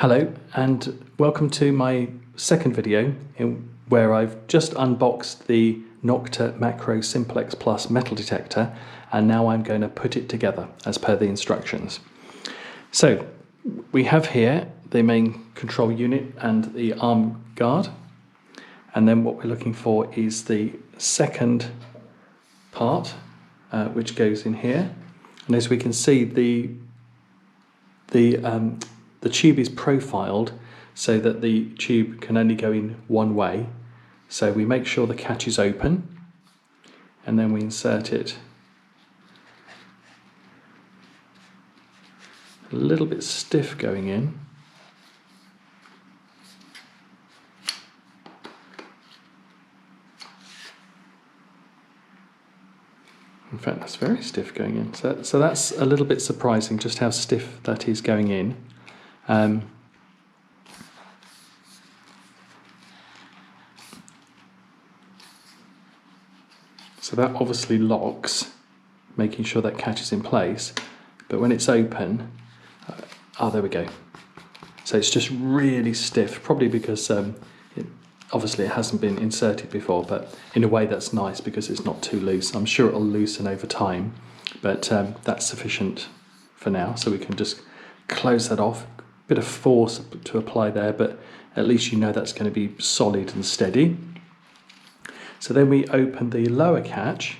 Hello and welcome to my second video where I've just unboxed the Nokta Makro Simplex Plus metal detector, and now I'm going to put it together as per the instructions. So we have here the main control unit and the arm guard, and then what we're looking for is the second part which goes in here, and as we can see the tube is profiled so that the tube can only go in one way. So we make sure the catch is open and then we insert it a little bit stiff going in. In fact, that's very stiff going in. So that's a little bit surprising just how stiff that is going in. So that obviously locks, making sure that catch is in place, but when it's open, there we go. So it's just really stiff, probably because obviously it hasn't been inserted before, but in a way that's nice because it's not too loose. I'm sure it'll loosen over time, but that's sufficient for now. So we can just close that off. Bit of force to apply there, but at least you know that's going to be solid and steady. So then we open the lower catch,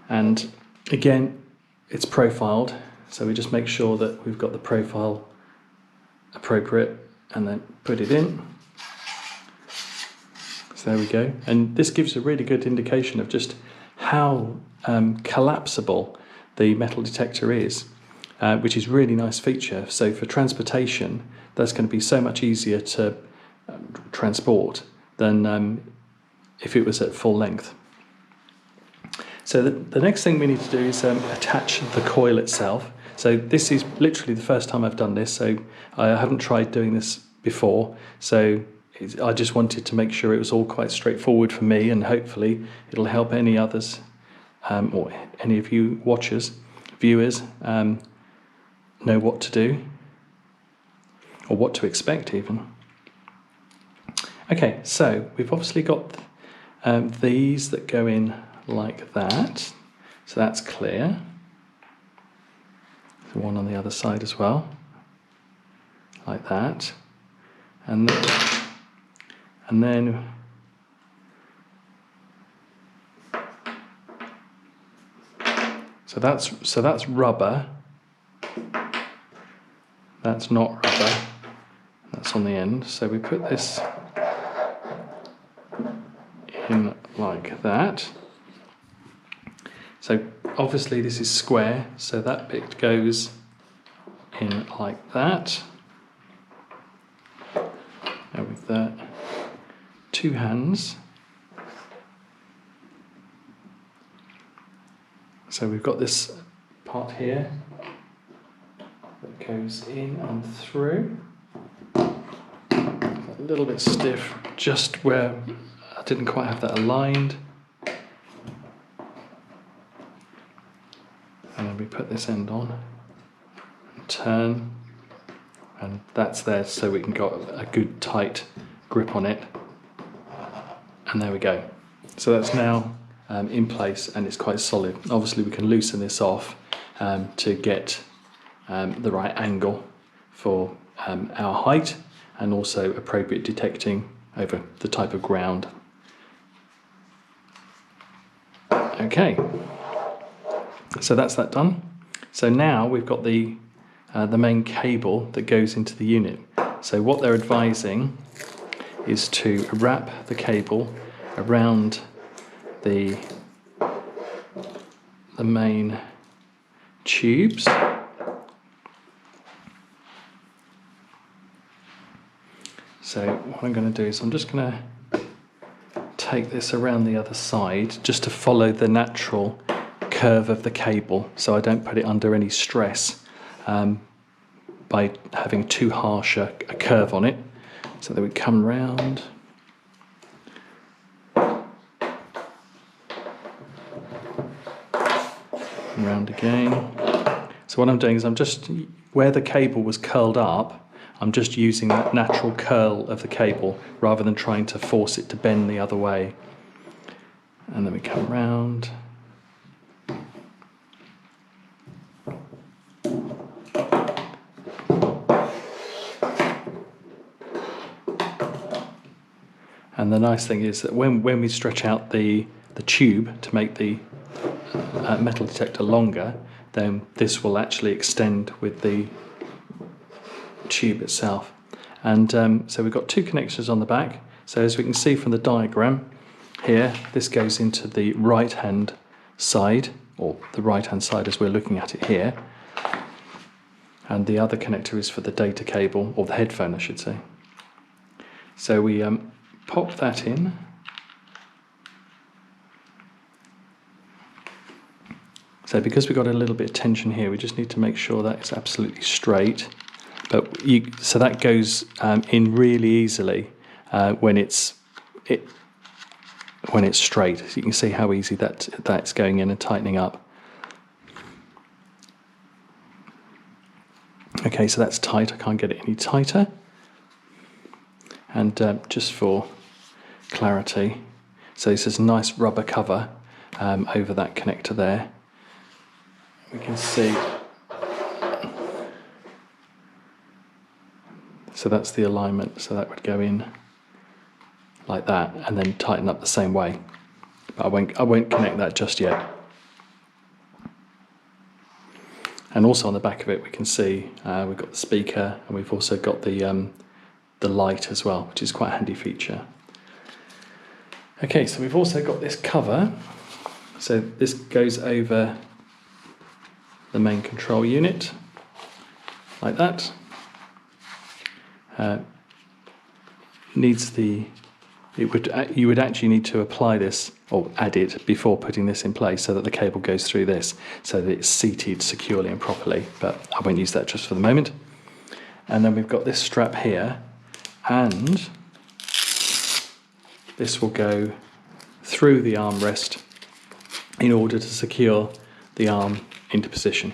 and again it's profiled, so we just make sure that we've got the profile appropriate and then put it in. So there we go, and this gives a really good indication of just how collapsible the metal detector is, which is a really nice feature. So for transportation, that's going to be so much easier to transport than if it was at full length. So the next thing we need to do is attach the coil itself. So this is literally the first time I've done this, so I haven't tried doing this before, so I just wanted to make sure it was all quite straightforward for me, and hopefully it'll help any others or any of you viewers know what to do or what to expect even. Okay, so we've obviously got these that go in like that, so that's clear. There's one on the other side as well, like that, and then so that's rubber. That's not rubber. That's on the end. So we put this in like that. So obviously this is square, so that bit goes in like that. And with that, two hands. So we've got this part here that goes in and through. A little bit stiff just where I didn't quite have that aligned. And then we put this end on and turn, and that's there so we can get a good tight grip on it. And there we go. So that's now in place and it's quite solid. Obviously we can loosen this off to get the right angle for our height, and also appropriate detecting over the type of ground. Okay, so that's that done. So now we've got the main cable that goes into the unit. So what they're advising is to wrap the cable around the main tubes. So what I'm going to do is I'm just going to take this around the other side just to follow the natural curve of the cable, so I don't put it under any stress by having too harsh a curve on it. So that we come round. Round again. So what I'm doing is I'm just, where the cable was curled up, I'm just using that natural curl of the cable rather than trying to force it to bend the other way. And then we come round. And the nice thing is that when we stretch out the tube to make the metal detector longer, then this will actually extend with the tube itself. And so we've got two connectors on the back. So as we can see from the diagram here, this goes into the right hand side, or the right hand side as we're looking at it here. And the other connector is for the data cable, or the headphone I should say. So we pop that in. So because we've got a little bit of tension here, we just need to make sure that it's absolutely straight. But so that goes in really easily when it's straight. So you can see how easy that's going in and tightening up. Okay, so that's tight. I can't get it any tighter. And just for clarity, so this is a nice rubber cover over that connector there. We can see, so that's the alignment, so that would go in like that and then tighten up the same way, but I won't connect that just yet. And also on the back of it we can see we've got the speaker, and we've also got the light as well, which is quite a handy feature. Okay, so we've also got this cover, so this goes over the main control unit like that. You would actually need to apply this or add it before putting this in place, so that the cable goes through this, so that it's seated securely and properly, but I won't use that just for the moment. And then we've got this strap here, and this will go through the armrest in order to secure the arm into position.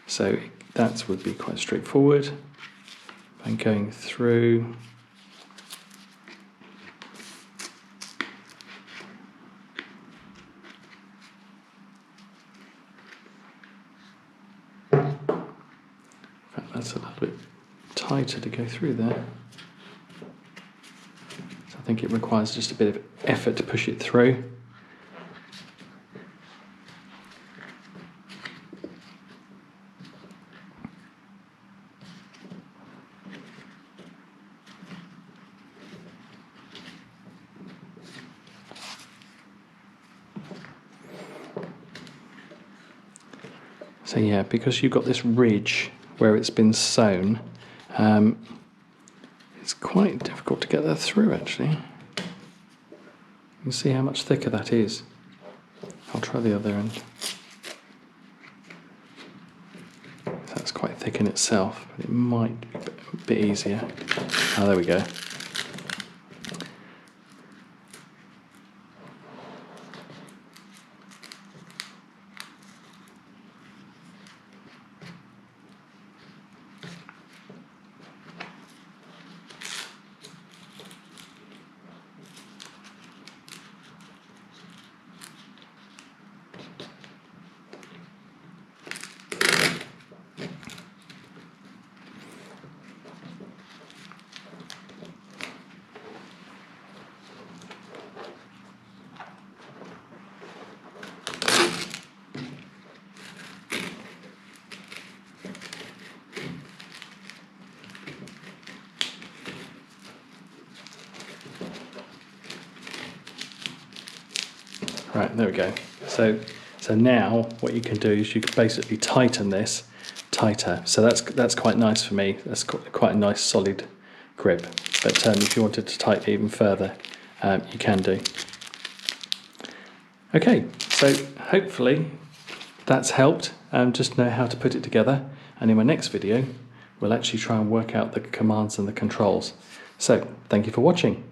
So that would be quite straightforward. And going through, in fact that's a little bit tighter to go through there. So I think it requires just a bit of effort to push it through. So yeah, because you've got this ridge where it's been sewn, it's quite difficult to get that through actually. You can see how much thicker that is. I'll try the other end. That's quite thick in itself, but it might be a bit easier. Oh, there we go. Right, there we go. So now what you can do is you can basically tighten this tighter. So that's quite nice for me. That's quite a nice solid grip. But if you wanted to tighten it even further, you can do. Okay, so hopefully that's helped. Just know how to put it together. And in my next video, we'll actually try and work out the commands and the controls. So thank you for watching.